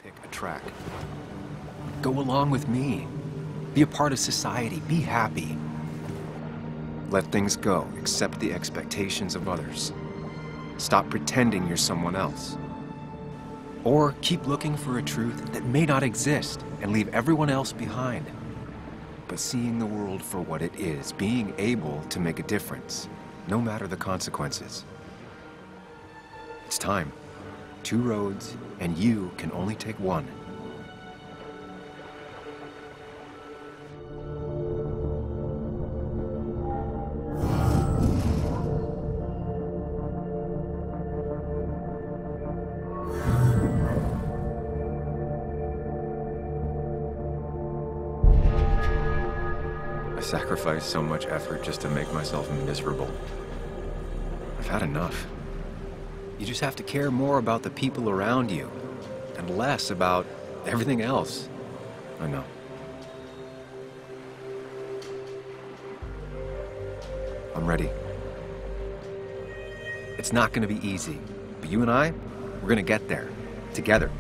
Pick a track. Go along with me. Be a part of society. Be happy. Let things go. Accept the expectations of others. Stop pretending you're someone else. Or keep looking for a truth that may not exist and leave everyone else behind. But seeing the world for what it is, being able to make a difference, no matter the consequences. It's time. 2 roads, and you can only take one. I sacrificed so much effort just to make myself miserable. I've had enough. You just have to care more about the people around you, and less about everything else. I know. I'm ready. It's not gonna be easy, but you and I, we're gonna get there, together.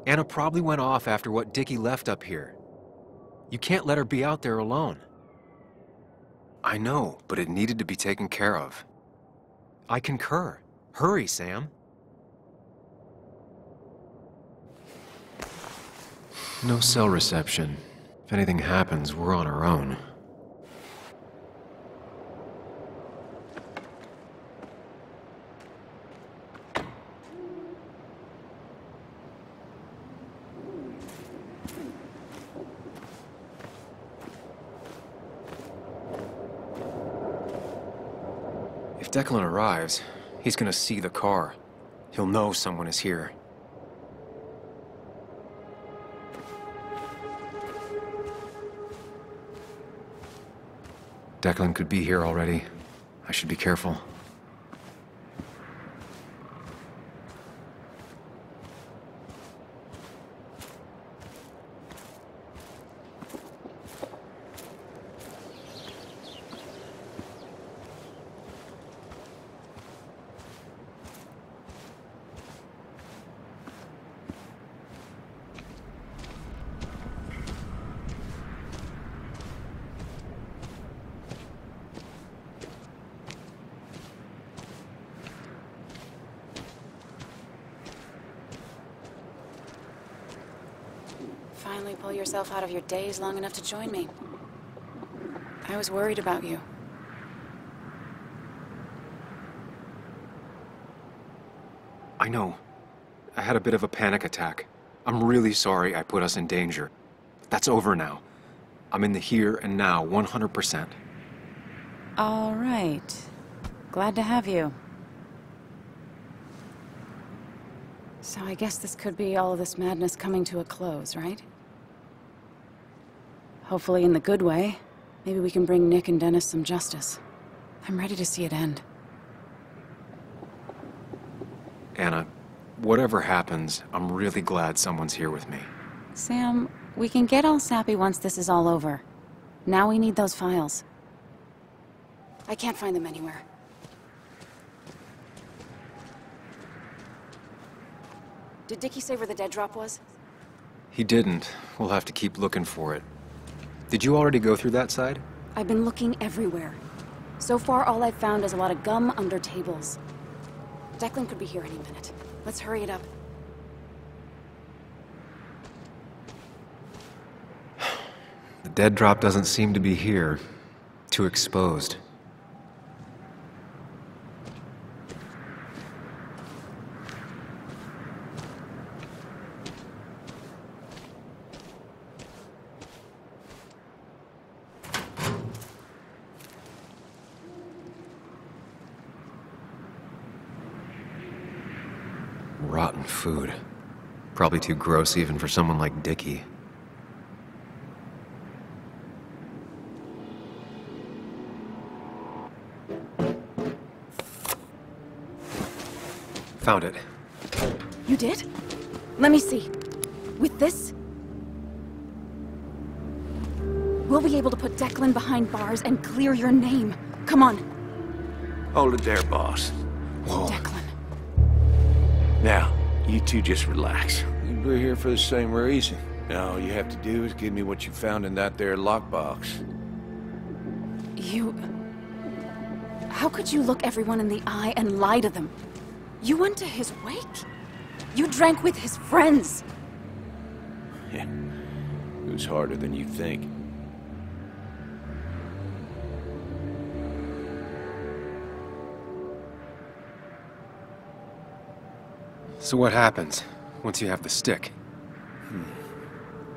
Anna probably went off after what Dickie left up here. You can't let her be out there alone. I know, but it needed to be taken care of. I concur. Hurry, Sam. No cell reception. If anything happens, we're on our own. If Declan arrives, he's gonna see the car. He'll know someone is here. Declan could be here already. I should be careful. Finally pull yourself out of your daze long enough to join me. I was worried about you. I know. I had a bit of a panic attack. I'm really sorry I put us in danger. That's over now. I'm in the here and now, 100%. All right. Glad to have you. So I guess this could be all of this madness coming to a close, right? Hopefully in the good way. Maybe we can bring Nick and Dennis some justice. I'm ready to see it end. Anna, whatever happens, I'm really glad someone's here with me. Sam, we can get all sappy once this is all over. Now we need those files. I can't find them anywhere. Did Dickie say where the dead drop was? He didn't. We'll have to keep looking for it. Did you already go through that side? I've been looking everywhere. So far, all I've found is a lot of gum under tables. Declan could be here any minute. Let's hurry it up. The dead drop doesn't seem to be here. Too exposed. Rotten food. Probably too gross even for someone like Dickie. Found it. You did? Let me see. With this, we'll be able to put Declan behind bars and clear your name. Come on. Hold it there, boss. Whoa. Declan. Now, you two just relax. We're here for the same reason. Now, all you have to do is give me what you found in that there lockbox. You... How could you look everyone in the eye and lie to them? You went to his wake? You drank with his friends. Yeah, it was harder than you think. So what happens once you have the stick?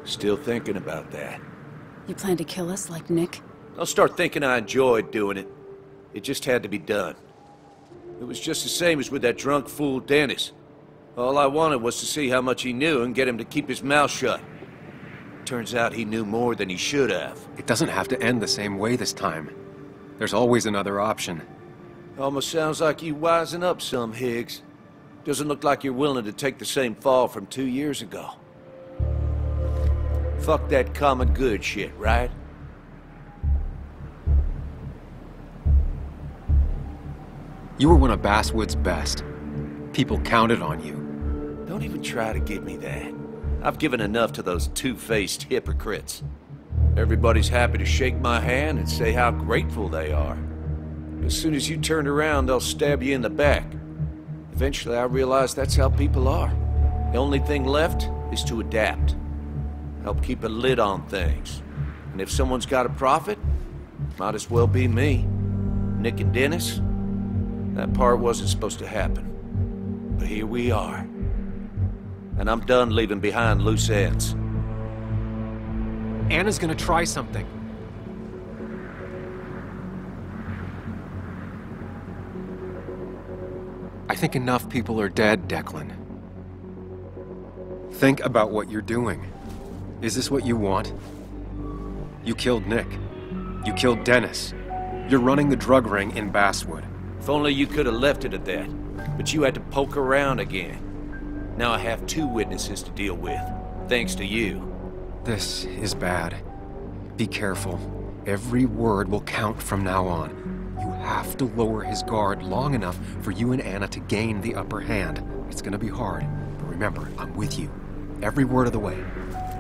Still thinking about that. You plan to kill us like Nick? I'll start thinking I enjoyed doing it. It just had to be done. It was just the same as with that drunk fool Dennis. All I wanted was to see how much he knew and get him to keep his mouth shut. Turns out he knew more than he should have. It doesn't have to end the same way this time. There's always another option. Almost sounds like you wising up some, Higgs. Doesn't look like you're willing to take the same fall from 2 years ago. Fuck that common good shit, right? You were one of Basswood's best. People counted on you. Don't even try to give me that. I've given enough to those two-faced hypocrites. Everybody's happy to shake my hand and say how grateful they are. As soon as you turn around, they'll stab you in the back. Eventually, I realized that's how people are. The only thing left is to adapt. Help keep a lid on things. And if someone's got a profit, might as well be me. Nick and Dennis, that part wasn't supposed to happen. But here we are. And I'm done leaving behind loose ends. Anna's gonna try something. I think enough people are dead, Declan. Think about what you're doing. Is this what you want? You killed Nick. You killed Dennis. You're running the drug ring in Basswood. If only you could have left it at that. But you had to poke around again. Now I have 2 witnesses to deal with, thanks to you. This is bad. Be careful. Every word will count from now on. You have to lower his guard long enough for you and Anna to gain the upper hand. It's gonna be hard, but remember, I'm with you. Every word of the way.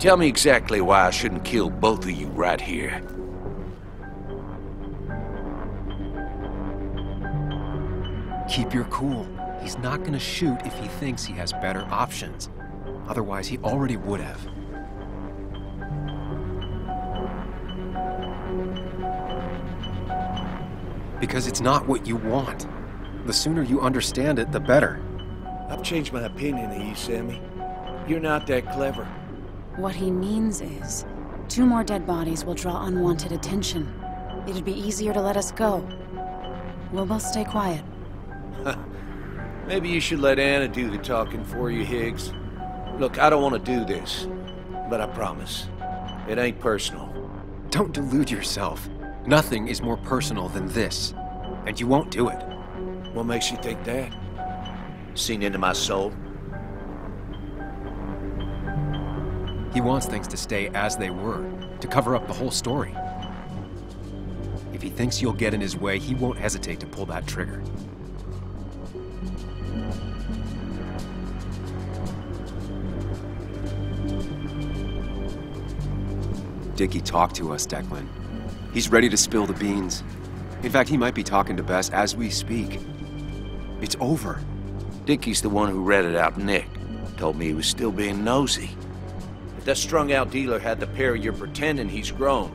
Tell me exactly why I shouldn't kill both of you right here. Keep your cool. He's not gonna shoot if he thinks he has better options. Otherwise, he already would have. Because it's not what you want. The sooner you understand it, the better. I've changed my opinion of you, Sammy. You're not that clever. What he means is, 2 more dead bodies will draw unwanted attention. It'd be easier to let us go. We'll both stay quiet. Maybe you should let Anna do the talking for you, Higgs. Look, I don't want to do this, but I promise, it ain't personal. Don't delude yourself. Nothing is more personal than this. And you won't do it. What makes you think that? Seen into my soul? He wants things to stay as they were, to cover up the whole story. If he thinks you'll get in his way, he won't hesitate to pull that trigger. Dickie talked to us, Declan. He's ready to spill the beans. In fact, he might be talking to Bess as we speak. It's over. Dickie's the one who ratted out Nick. Told me he was still being nosy. If that strung-out dealer had the pair you're pretending he's grown,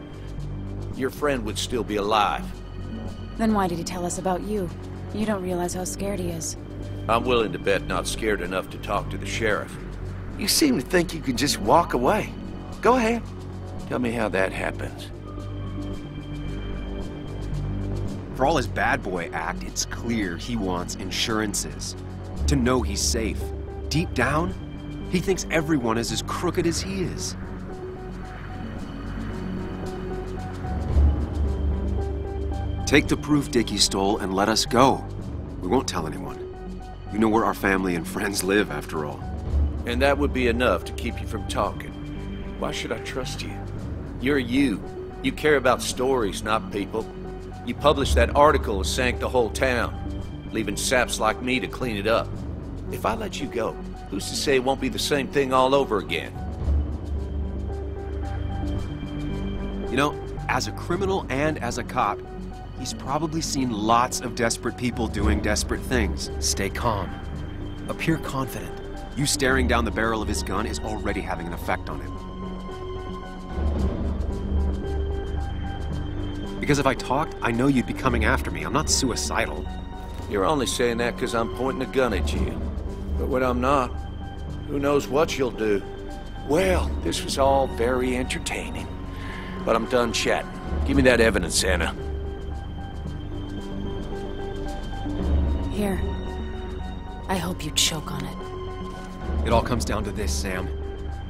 your friend would still be alive. Then why did he tell us about you? You don't realize how scared he is. I'm willing to bet not scared enough to talk to the sheriff. You seem to think you can just walk away. Go ahead. Tell me how that happens. For all his bad boy act, it's clear he wants insurances. To know he's safe. deep down, he thinks everyone is as crooked as he is. Take the proof Dickie stole and let us go. We won't tell anyone. You know where our family and friends live, after all. And that would be enough to keep you from talking. Why should I trust you? You're you. You care about stories, not people. You published that article that sank the whole town, leaving saps like me to clean it up. If I let you go, who's to say it won't be the same thing all over again? You know, as a criminal and as a cop, he's probably seen lots of desperate people doing desperate things. Stay calm. Appear confident. You staring down the barrel of his gun is already having an effect on him. Because if I talked, I know you'd be coming after me. I'm not suicidal. You're only saying that because I'm pointing a gun at you. But when I'm not, who knows what you'll do? Well, this was all very entertaining. But I'm done chatting. Give me that evidence, Anna. Here. I hope you choke on it. It all comes down to this, Sam.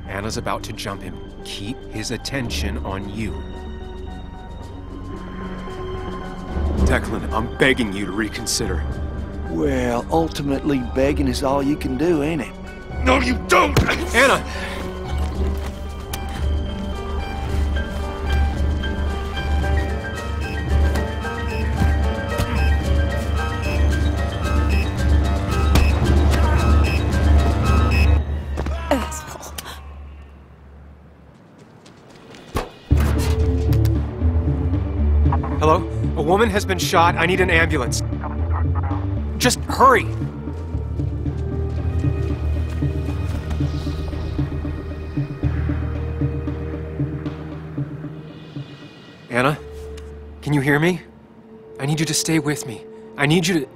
Anna's about to jump him. Keep his attention on you. Declan, I'm begging you to reconsider. Well, ultimately, begging is all you can do, ain't it? No, you don't! Anna! Asshole. Hello? A woman has been shot. I need an ambulance. Just hurry! Anna? Can you hear me? I need you to stay with me. I need you to...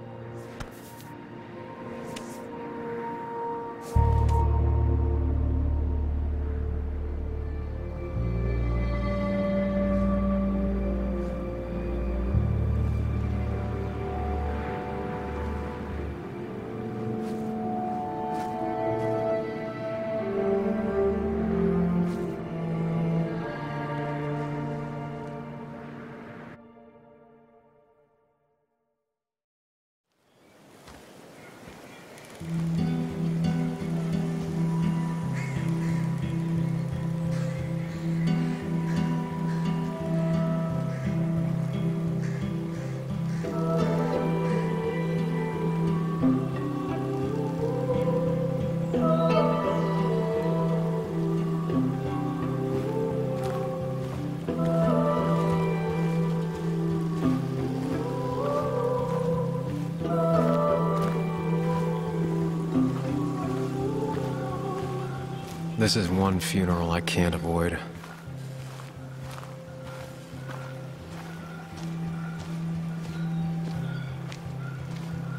This is one funeral I can't avoid.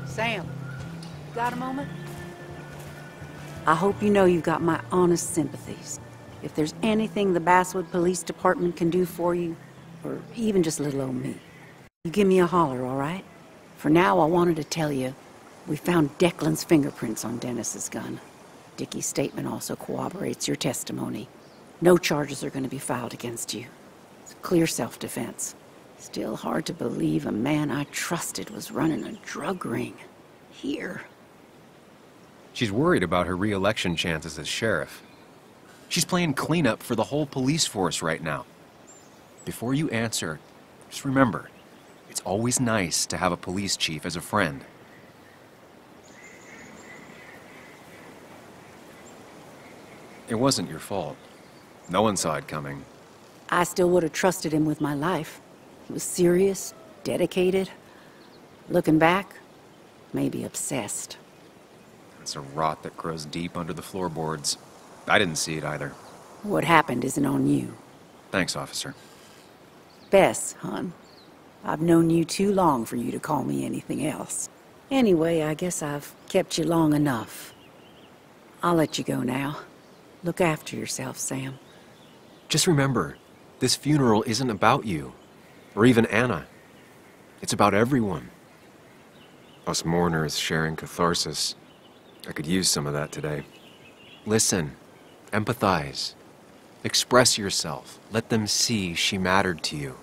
Sam, got a moment? I hope you know you've got my honest sympathies. If there's anything the Basswood Police Department can do for you, or even just little old me, you give me a holler, all right? For now, I wanted to tell you, we found Declan's fingerprints on Dennis's gun. Dickie's statement also corroborates your testimony. No charges are going to be filed against you. It's clear self-defense. Still hard to believe a man I trusted was running a drug ring. Here. She's worried about her re-election chances as sheriff. She's playing cleanup for the whole police force right now. Before you answer, just remember, it's always nice to have a police chief as a friend. It wasn't your fault. No one saw it coming. I still would have trusted him with my life. He was serious, dedicated. Looking back, maybe obsessed. It's a rot that grows deep under the floorboards. I didn't see it either. What happened isn't on you. Thanks, officer. Bess, hon. I've known you too long for you to call me anything else. Anyway, I guess I've kept you long enough. I'll let you go now. Look after yourself, Sam. Just remember, this funeral isn't about you, or even Anna. It's about everyone. Us mourners sharing catharsis. I could use some of that today. Listen, empathize, express yourself. Let them see she mattered to you.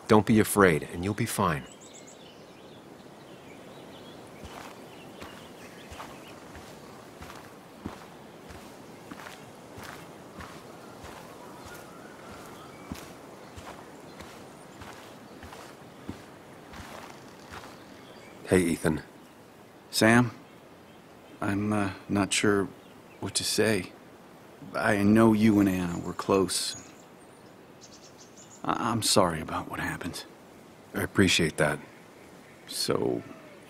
Don't be afraid, and you'll be fine. Hey, Ethan. Sam, I'm not sure what to say. I know you and Anna were close. I'm sorry about what happened. I appreciate that. So,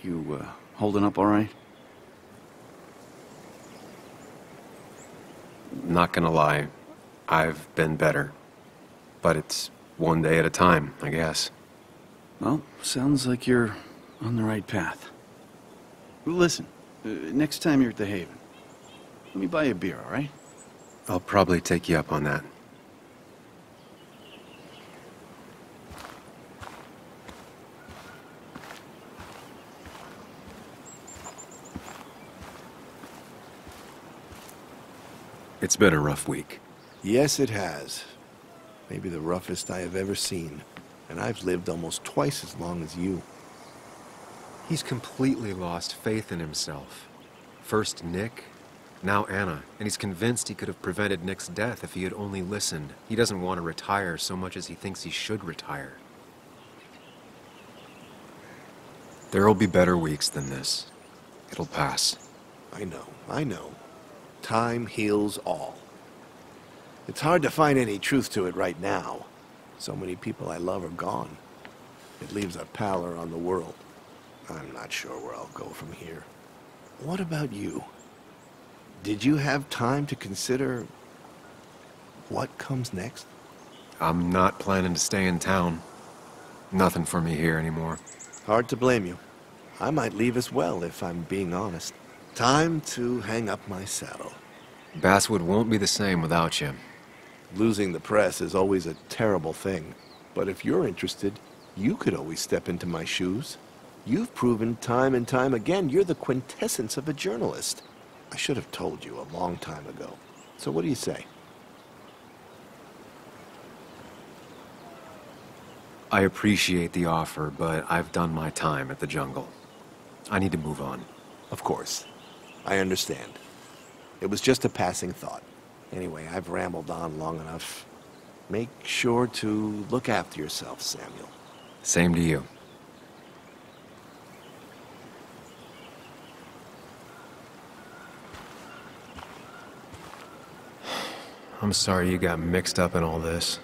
you holding up all right? Not gonna lie, I've been better. But it's one day at a time, I guess. Well, sounds like you're on the right path. Listen, next time you're at the Haven, let me buy you a beer, all right? I'll probably take you up on that. It's been a rough week. Yes, it has. Maybe the roughest I have ever seen. And I've lived almost twice as long as you. He's completely lost faith in himself. First Nick, now Anna, and he's convinced he could have prevented Nick's death if he had only listened. He doesn't want to retire so much as he thinks he should retire. There'll be better weeks than this. It'll pass. I know. Time heals all. It's hard to find any truth to it right now. So many people I love are gone. It leaves a pallor on the world. I'm not sure where I'll go from here. What about you? Did you have time to consider what comes next? I'm not planning to stay in town. Nothing for me here anymore. Hard to blame you. I might leave as well, if I'm being honest. Time to hang up my saddle. Basswood won't be the same without you. Losing the press is always a terrible thing. But if you're interested, you could always step into my shoes. You've proven time and time again you're the quintessence of a journalist. I should have told you a long time ago. So what do you say? I appreciate the offer, but I've done my time at the jungle. I need to move on. Of course. I understand. It was just a passing thought. Anyway, I've rambled on long enough. Make sure to look after yourself, Samuel. Same to you. I'm sorry you got mixed up in all this.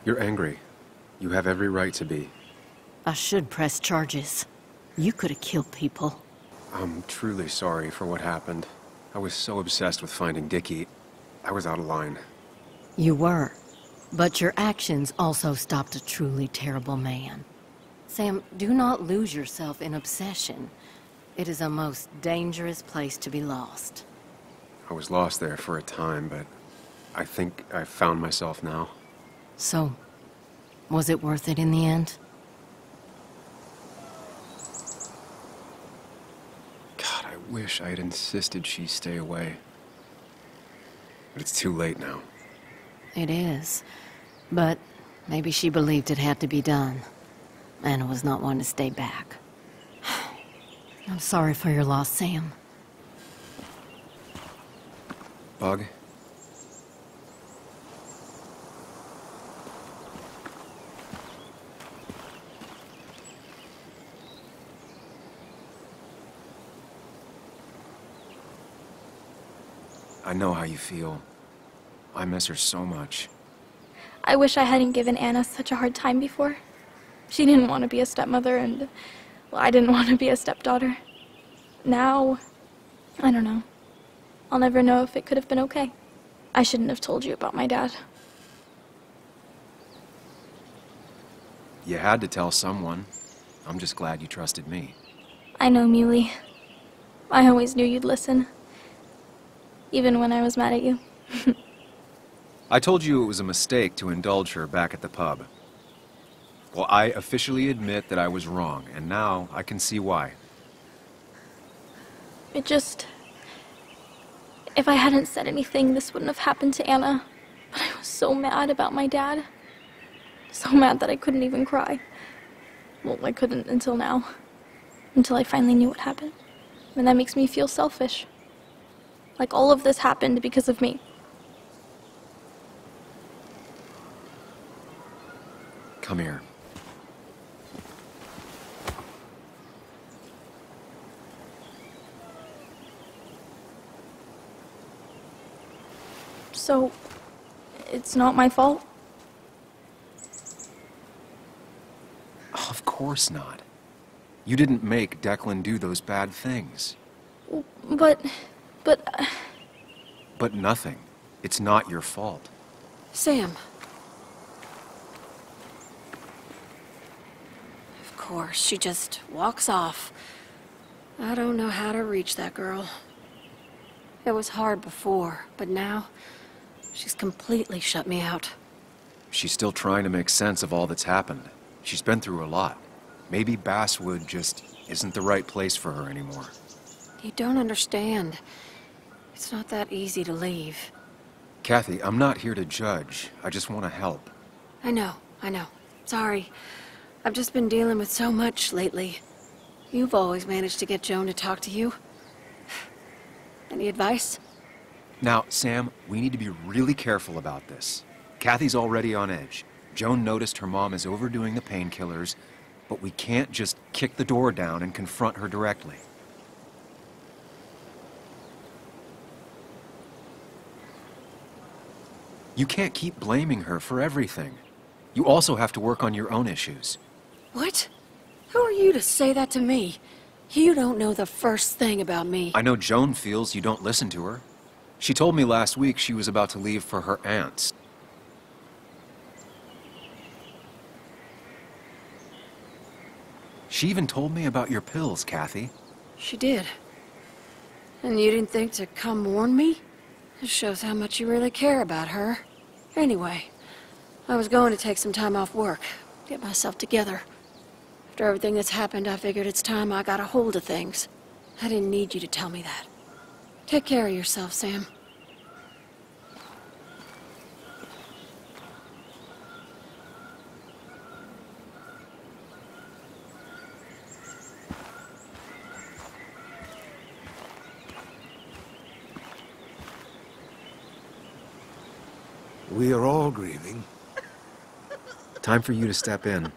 You're angry. You have every right to be. I should press charges. You could have killed people. I'm truly sorry for what happened. I was so obsessed with finding Dickie. I was out of line. You were. But your actions also stopped a truly terrible man. Sam, do not lose yourself in obsession. It is a most dangerous place to be lost. I was lost there for a time, but I think I found myself now. So, was it worth it in the end? God, I wish I had insisted she stay away. But it's too late now. It is. But maybe she believed it had to be done. Anna was not one to stay back. I'm sorry for your loss, Sam. Bug? I know how you feel. I miss her so much. I wish I hadn't given Anna such a hard time before. She didn't want to be a stepmother and, well, I didn't want to be a stepdaughter. Now, I don't know. I'll never know if it could have been okay. I shouldn't have told you about my dad. You had to tell someone. I'm just glad you trusted me. I know, Muley. I always knew you'd listen. even when I was mad at you. I told you it was a mistake to indulge her back at the pub. Well, I officially admit that I was wrong, and now I can see why. If I hadn't said anything, this wouldn't have happened to Anna. But I was so mad about my dad. So mad that I couldn't even cry. Well, I couldn't until now. Until I finally knew what happened. And that makes me feel selfish. Like all of this happened because of me. Come here. So, it's not my fault? Of course not. You didn't make Declan do those bad things. But... But nothing. It's not your fault. Sam. Of course, she just walks off. I don't know how to reach that girl. It was hard before, but now, she's completely shut me out. She's still trying to make sense of all that's happened. She's been through a lot. Maybe Basswood just isn't the right place for her anymore. You don't understand. It's not that easy to leave. Kathy, I'm not here to judge. I just want to help. I know. Sorry. I've just been dealing with so much lately. You've always managed to get Joan to talk to you. Any advice? Now, Sam, we need to be really careful about this. Kathy's already on edge. Joan noticed her mom is overdoing the painkillers, but we can't just kick the door down and confront her directly. You can't keep blaming her for everything. You also have to work on your own issues. What? Who are you to say that to me? You don't know the first thing about me. I know Joan feels you don't listen to her. She told me last week she was about to leave for her aunt's. She even told me about your pills, Kathy. She did. And you didn't think to come warn me? This shows how much you really care about her. Anyway, I was going to take some time off work, get myself together. After everything that's happened, I figured it's time I got a hold of things. I didn't need you to tell me that. Take care of yourself, Sam. We are all grieving. Time for you to step in.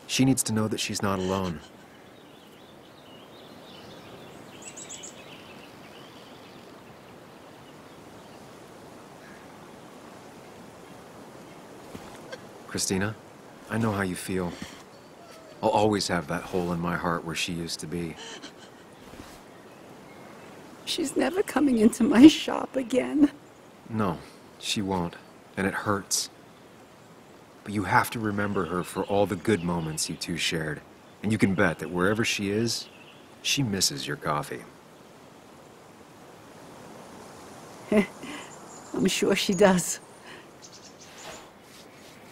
She needs to know that she's not alone. Christina, I know how you feel. I'll always have that hole in my heart where she used to be. She's never coming into my shop again. No, she won't, and it hurts. But you have to remember her for all the good moments you two shared. And you can bet that wherever she is, she misses your coffee. I'm sure she does.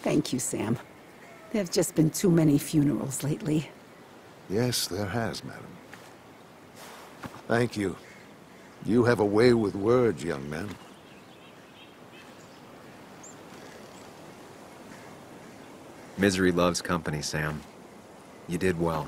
Thank you, Sam. There have just been too many funerals lately. Yes, there has, madam. Thank you. You have a way with words, young man. Misery loves company, Sam. You did well.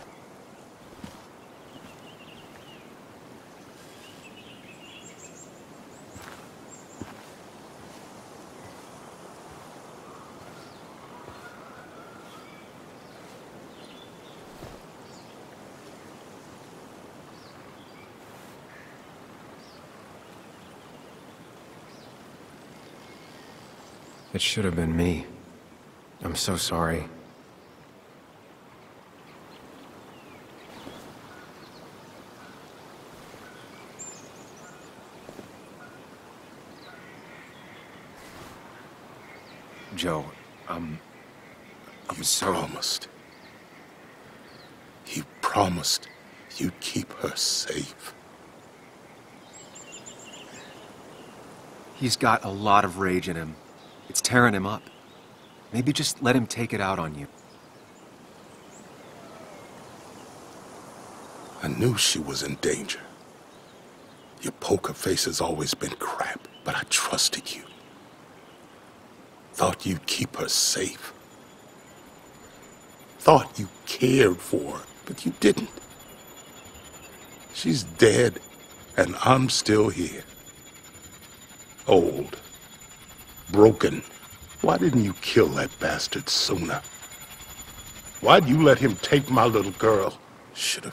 It should have been me. I'm so sorry. Joe, I'm so... He promised you'd keep her safe. He's got a lot of rage in him. It's tearing him up. Maybe just let him take it out on you. I knew she was in danger. Your poker face has always been crap, but I trusted you. Thought you'd keep her safe. Thought you cared for her, but you didn't. She's dead, and I'm still here. Old. Broken. Why didn't you kill that bastard sooner? Why'd you let him take my little girl? Should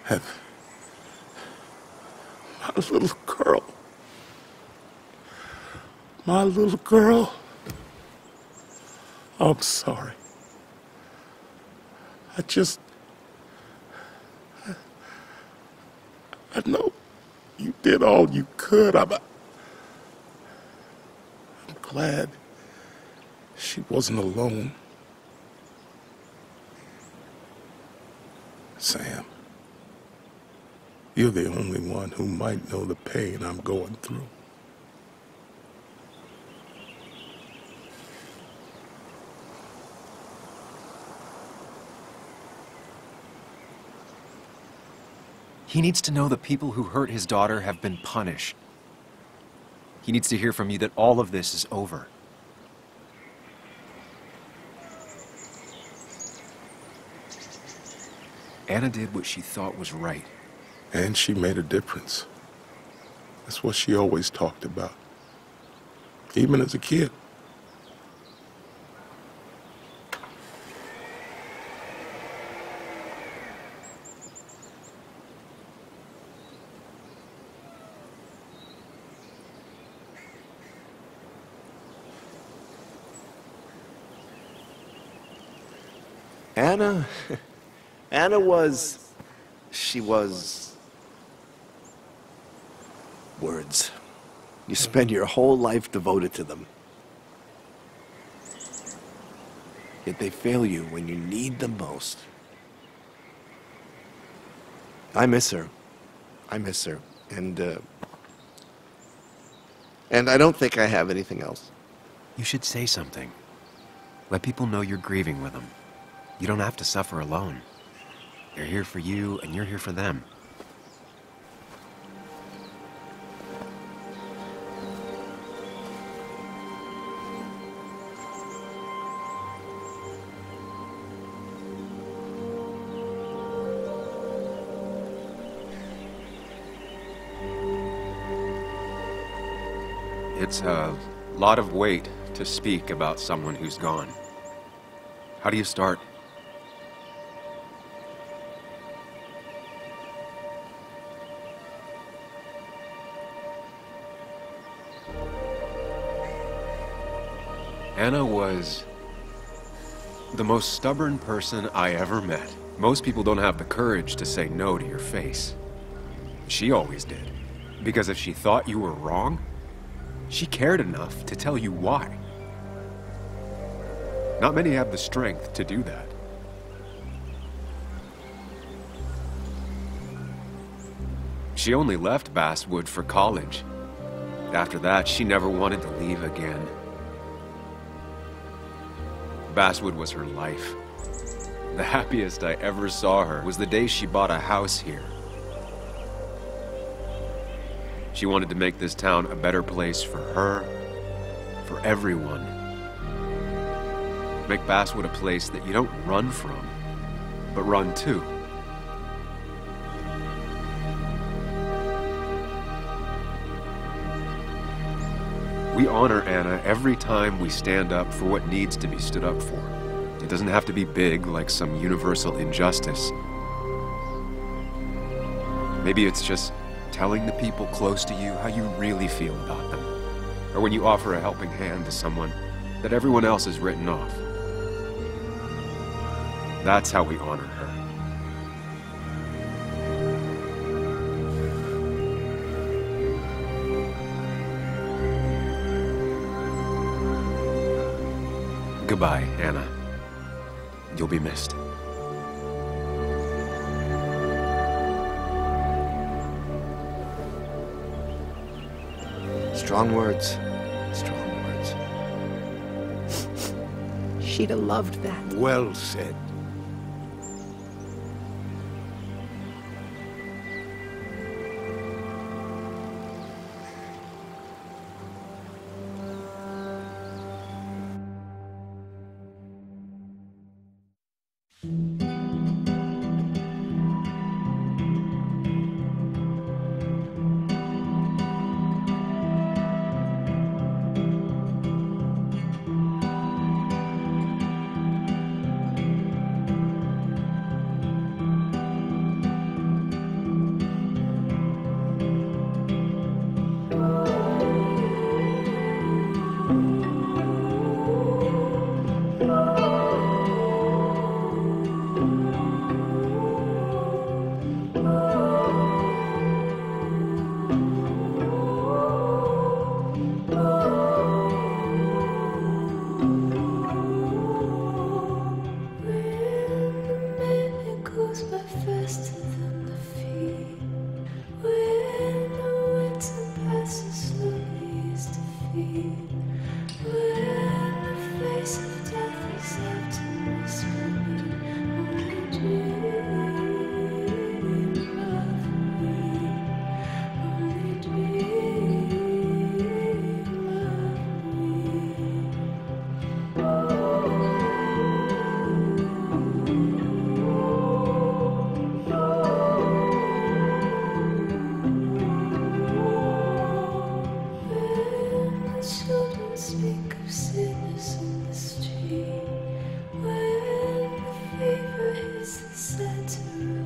have. My little girl. My little girl. I'm sorry. I know you did all you could. I'm glad she wasn't alone. Sam, you're the only one who might know the pain I'm going through. He needs to know the people who hurt his daughter have been punished. He needs to hear from you that all of this is over. Anna did what she thought was right. And she made a difference. That's what she always talked about. Even as a kid. Anna was... words. You spend your whole life devoted to them. Yet they fail you when you need them most. I miss her. And I don't think I have anything else. You should say something. Let people know you're grieving with them. You don't have to suffer alone. They're here for you, and you're here for them. It's a lot of weight to speak about someone who's gone. How do you start? Anna was the most stubborn person I ever met. Most people don't have the courage to say no to your face. She always did. Because if she thought you were wrong, she cared enough to tell you why. Not many have the strength to do that. She only left Basswood for college. After that, she never wanted to leave again. Basswood was her life. The happiest I ever saw her was the day she bought a house here. She wanted to make this town a better place for her, for everyone. Make Basswood a place that you don't run from, but run to. We honor Anna every time we stand up for what needs to be stood up for. It doesn't have to be big like some universal injustice. Maybe it's just telling the people close to you how you really feel about them. Or when you offer a helping hand to someone that everyone else has written off. That's how we honor her. Goodbye, Anna. You'll be missed. Strong words. Strong words. She'd have loved that. Well said. When the fever hits the center